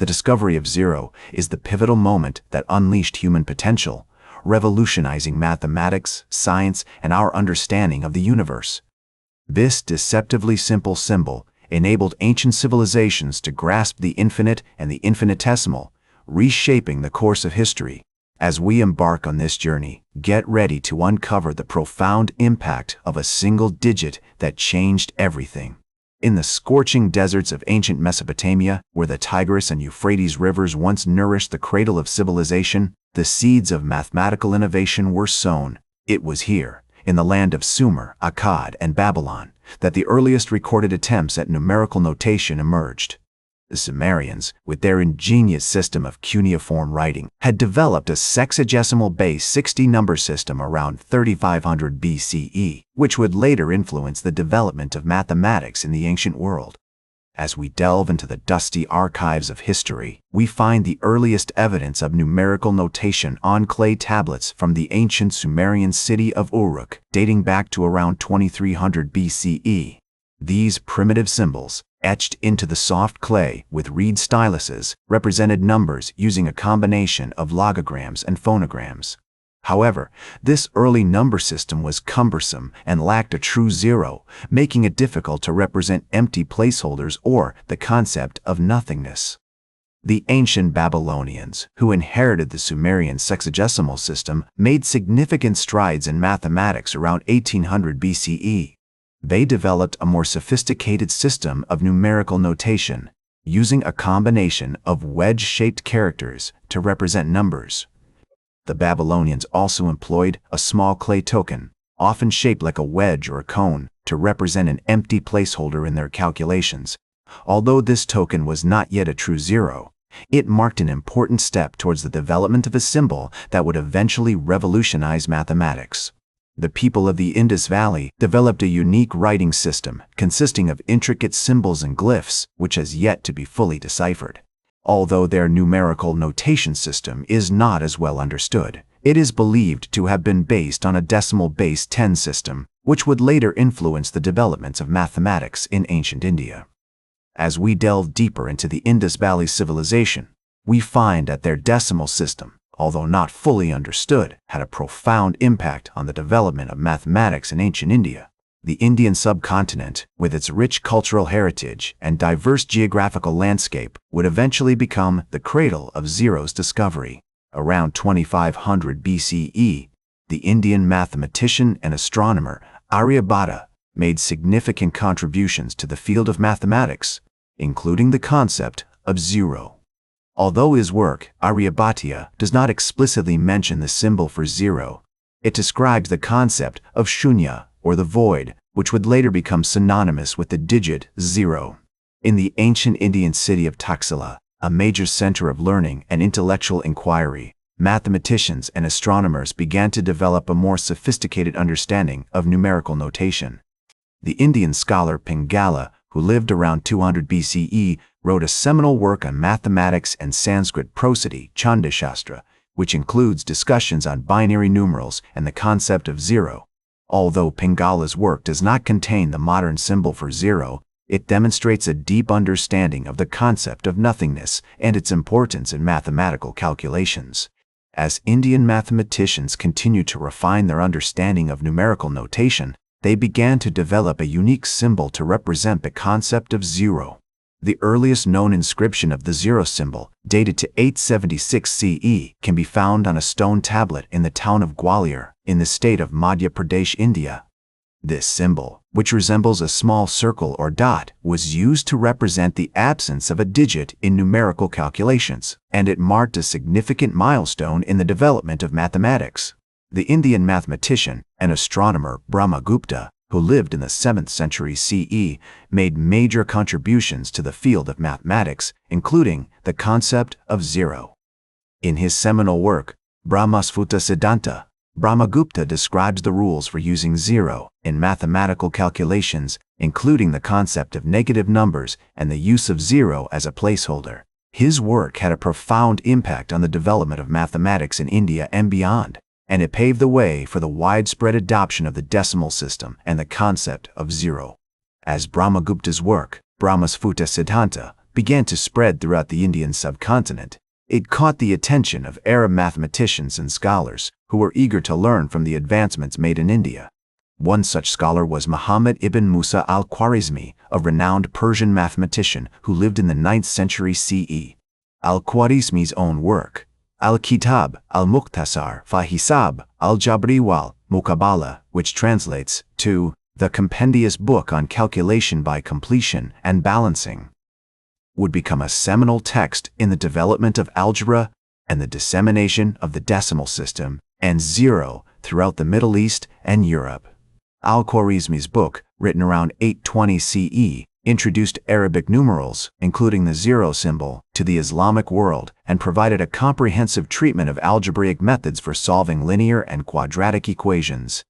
The discovery of zero is the pivotal moment that unleashed human potential, revolutionizing mathematics, science, and our understanding of the universe. This deceptively simple symbol enabled ancient civilizations to grasp the infinite and the infinitesimal, reshaping the course of history. As we embark on this journey, get ready to uncover the profound impact of a single digit that changed everything. In the scorching deserts of ancient Mesopotamia, where the Tigris and Euphrates rivers once nourished the cradle of civilization, the seeds of mathematical innovation were sown. It was here, in the land of Sumer, Akkad, and Babylon, that the earliest recorded attempts at numerical notation emerged. The Sumerians, with their ingenious system of cuneiform writing, had developed a sexagesimal base 60 number system around 3500 BCE, which would later influence the development of mathematics in the ancient world. As we delve into the dusty archives of history, we find the earliest evidence of numerical notation on clay tablets from the ancient Sumerian city of Uruk, dating back to around 2300 BCE. These primitive symbols, etched into the soft clay with reed styluses, represented numbers using a combination of logograms and phonograms. However, this early number system was cumbersome and lacked a true zero, making it difficult to represent empty placeholders or the concept of nothingness. The ancient Babylonians, who inherited the Sumerian sexagesimal system, made significant strides in mathematics around 1800 BCE. They developed a more sophisticated system of numerical notation, using a combination of wedge-shaped characters to represent numbers. The Babylonians also employed a small clay token, often shaped like a wedge or a cone, to represent an empty placeholder in their calculations. Although this token was not yet a true zero, it marked an important step towards the development of a symbol that would eventually revolutionize mathematics. The people of the Indus Valley developed a unique writing system consisting of intricate symbols and glyphs, which has yet to be fully deciphered. Although their numerical notation system is not as well understood, it is believed to have been based on a decimal base 10 system, which would later influence the developments of mathematics in ancient India. As we delve deeper into the Indus Valley civilization, we find that their decimal system, although not fully understood, had a profound impact on the development of mathematics in ancient India. The Indian subcontinent, with its rich cultural heritage and diverse geographical landscape, would eventually become the cradle of zero's discovery. Around 2500 BCE, the Indian mathematician and astronomer Aryabhata made significant contributions to the field of mathematics, including the concept of zero. Although his work, Aryabhata, does not explicitly mention the symbol for zero, it describes the concept of shunya, or the void, which would later become synonymous with the digit zero. In the ancient Indian city of Taxila, a major center of learning and intellectual inquiry, mathematicians and astronomers began to develop a more sophisticated understanding of numerical notation. The Indian scholar Pingala, who lived around 200 BCE, wrote a seminal work on mathematics and Sanskrit prosody, Chandashastra, which includes discussions on binary numerals and the concept of zero. Although Pingala's work does not contain the modern symbol for zero, it demonstrates a deep understanding of the concept of nothingness and its importance in mathematical calculations. As Indian mathematicians continued to refine their understanding of numerical notation, they began to develop a unique symbol to represent the concept of zero. The earliest known inscription of the zero symbol, dated to 876 CE, can be found on a stone tablet in the town of Gwalior, in the state of Madhya Pradesh, India. This symbol, which resembles a small circle or dot, was used to represent the absence of a digit in numerical calculations, and it marked a significant milestone in the development of mathematics. The Indian mathematician and astronomer Brahmagupta, who lived in the 7th century CE, made major contributions to the field of mathematics, including the concept of zero. In his seminal work, Brahmasfuta Siddhanta, Brahmagupta describes the rules for using zero in mathematical calculations, including the concept of negative numbers and the use of zero as a placeholder. His work had a profound impact on the development of mathematics in India and beyond, and it paved the way for the widespread adoption of the decimal system and the concept of zero. As Brahmagupta's work, Brahmasfuta Siddhanta, began to spread throughout the Indian subcontinent. It caught the attention of Arab mathematicians and scholars who were eager to learn from the advancements made in India. One such scholar was Muhammad ibn Musa al-Khwarizmi, a renowned Persian mathematician who lived in the 9th century CE. Al-Khwarizmi's own work, Al-Kitab al-Mukhtasar fa Hisab al-Jabri wal Muqabala, which translates to the compendious book on calculation by completion and balancing, would become a seminal text in the development of algebra and the dissemination of the decimal system and zero throughout the Middle East and Europe. Al-Khwarizmi's book, written around 820 CE, introduced Arabic numerals, including the zero symbol, to the Islamic world and provided a comprehensive treatment of algebraic methods for solving linear and quadratic equations.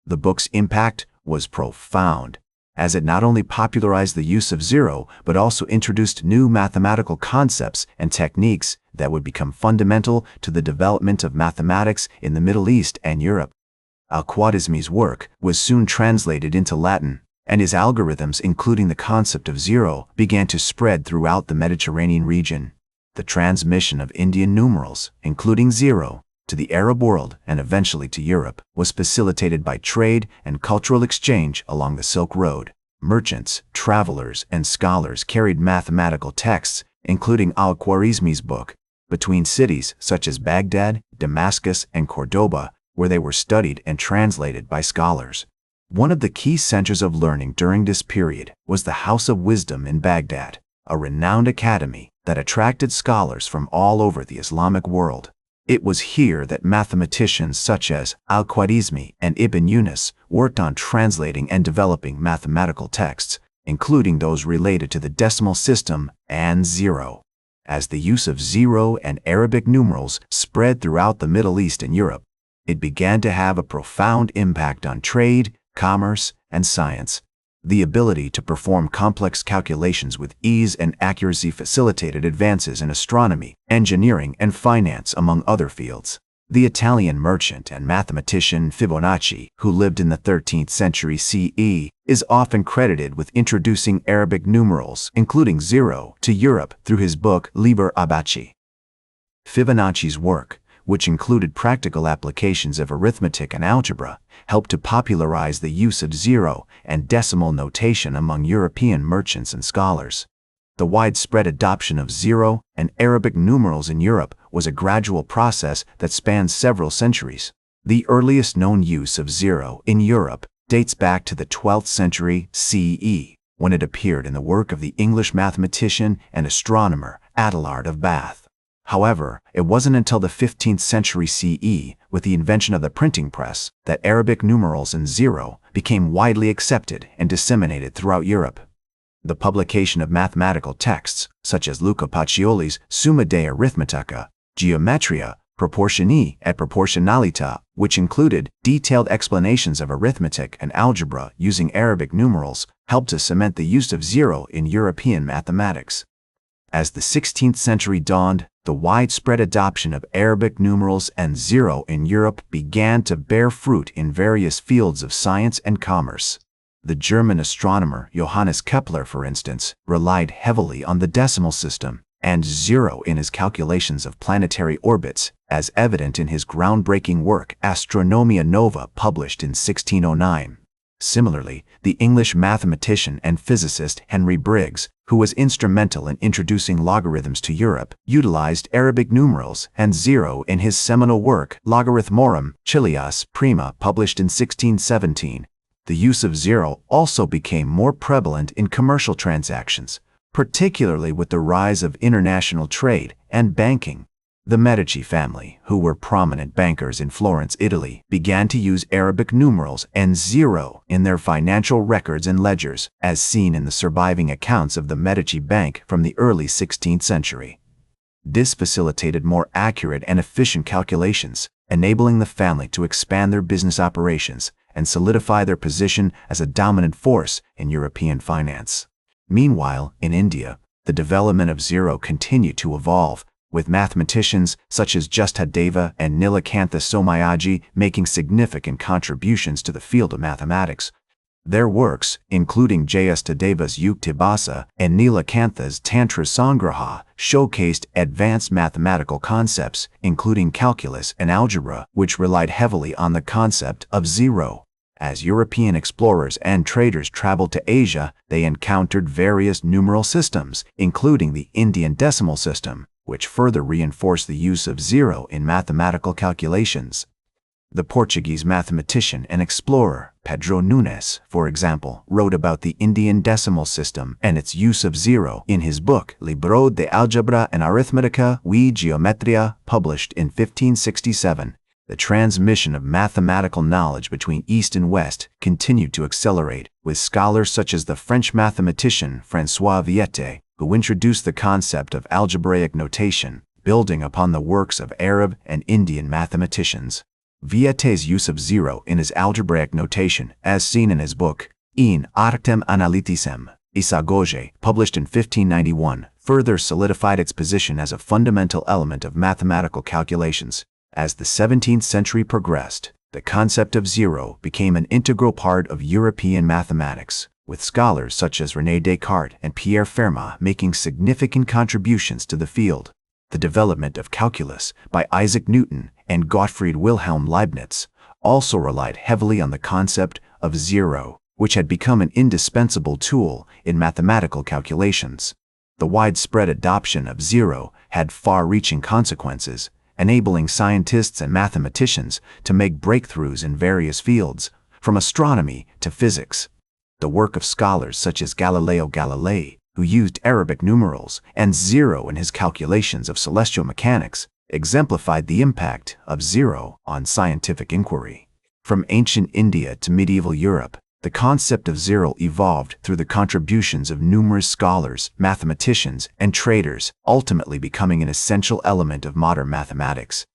The book's impact was profound, as it not only popularized the use of zero, but also introduced new mathematical concepts and techniques that would become fundamental to the development of mathematics in the Middle East and Europe. Al-Khwarizmi's work was soon translated into Latin, and his algorithms, including the concept of zero, began to spread throughout the Mediterranean region. The transmission of Indian numerals, including zero, to the Arab world and eventually to Europe, was facilitated by trade and cultural exchange along the Silk Road. Merchants, travelers, and scholars carried mathematical texts, including Al-Khwarizmi's book, between cities such as Baghdad, Damascus, and Cordoba, where they were studied and translated by scholars. One of the key centers of learning during this period was the House of Wisdom in Baghdad, a renowned academy that attracted scholars from all over the Islamic world. It was here that mathematicians such as Al-Khwarizmi and Ibn Yunus worked on translating and developing mathematical texts, including those related to the decimal system and zero. As the use of zero and Arabic numerals spread throughout the Middle East and Europe, it began to have a profound impact on trade, commerce, and science. The ability to perform complex calculations with ease and accuracy facilitated advances in astronomy, engineering, and finance, among other fields. The Italian merchant and mathematician Fibonacci, who lived in the 13th century CE, is often credited with introducing Arabic numerals, including zero, to Europe through his book Liber Abaci. Fibonacci's work, which included practical applications of arithmetic and algebra, helped to popularize the use of zero and decimal notation among European merchants and scholars. The widespread adoption of zero and Arabic numerals in Europe was a gradual process that spanned several centuries. The earliest known use of zero in Europe dates back to the 12th century CE, when it appeared in the work of the English mathematician and astronomer Adelard of Bath. However, it wasn't until the 15th century CE, with the invention of the printing press, that Arabic numerals and zero became widely accepted and disseminated throughout Europe. The publication of mathematical texts, such as Luca Pacioli's Summa de Arithmetica, Geometria, Proportioni et Proportionalita, which included detailed explanations of arithmetic and algebra using Arabic numerals, helped to cement the use of zero in European mathematics. As the 16th century dawned, the widespread adoption of Arabic numerals and zero in Europe began to bear fruit in various fields of science and commerce. The German astronomer Johannes Kepler, for instance, relied heavily on the decimal system and zero in his calculations of planetary orbits, as evident in his groundbreaking work Astronomia Nova, published in 1609. Similarly, the English mathematician and physicist Henry Briggs, who was instrumental in introducing logarithms to Europe, utilized Arabic numerals and zero in his seminal work Logarithmorum Chilias Prima, published in 1617. The use of zero also became more prevalent in commercial transactions, particularly with the rise of international trade and banking. The Medici family, who were prominent bankers in Florence, Italy, began to use Arabic numerals and zero in their financial records and ledgers, as seen in the surviving accounts of the Medici Bank from the early 16th century. This facilitated more accurate and efficient calculations, enabling the family to expand their business operations and solidify their position as a dominant force in European finance. Meanwhile, in India, the development of zero continued to evolve, with mathematicians such as Justadeva and Nilakantha Somayaji making significant contributions to the field of mathematics. Their works, including Jayastadeva's Yuktibhasa and Nilakantha's Tantra Sangraha, showcased advanced mathematical concepts, including calculus and algebra, which relied heavily on the concept of zero. As European explorers and traders traveled to Asia, they encountered various numeral systems, including the Indian decimal system, which further reinforced the use of zero in mathematical calculations. The Portuguese mathematician and explorer Pedro Nunes, for example, wrote about the Indian decimal system and its use of zero in his book Libro de Álgebra and Aritmética y Geometría, published in 1567. The transmission of mathematical knowledge between East and West continued to accelerate, with scholars such as the French mathematician François Viète, who introduced the concept of algebraic notation, building upon the works of Arab and Indian mathematicians. Viète's use of zero in his algebraic notation, as seen in his book, In Artem Analyticem, Isagoge, published in 1591, further solidified its position as a fundamental element of mathematical calculations. As the 17th century progressed, the concept of zero became an integral part of European mathematics, with scholars such as René Descartes and Pierre Fermat making significant contributions to the field. The development of calculus by Isaac Newton and Gottfried Wilhelm Leibniz also relied heavily on the concept of zero, which had become an indispensable tool in mathematical calculations. The widespread adoption of zero had far-reaching consequences, enabling scientists and mathematicians to make breakthroughs in various fields, from astronomy to physics. The work of scholars such as Galileo Galilei, who used Arabic numerals and zero in his calculations of celestial mechanics, exemplified the impact of zero on scientific inquiry. From ancient India to medieval Europe, the concept of zero evolved through the contributions of numerous scholars, mathematicians, and traders, ultimately becoming an essential element of modern mathematics.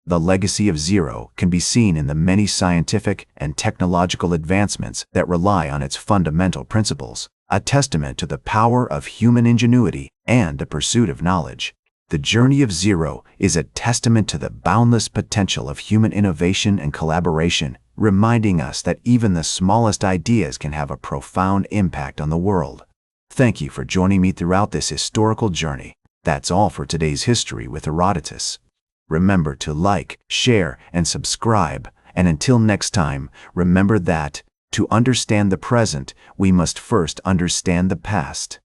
The legacy of zero can be seen in the many scientific and technological advancements that rely on its fundamental principles, a testament to the power of human ingenuity and the pursuit of knowledge. The journey of zero is a testament to the boundless potential of human innovation and collaboration, reminding us that even the smallest ideas can have a profound impact on the world. Thank you for joining me throughout this historical journey. That's all for today's History with Herodotus. Remember to like, share, and subscribe. And until next time, remember that, to understand the present, we must first understand the past.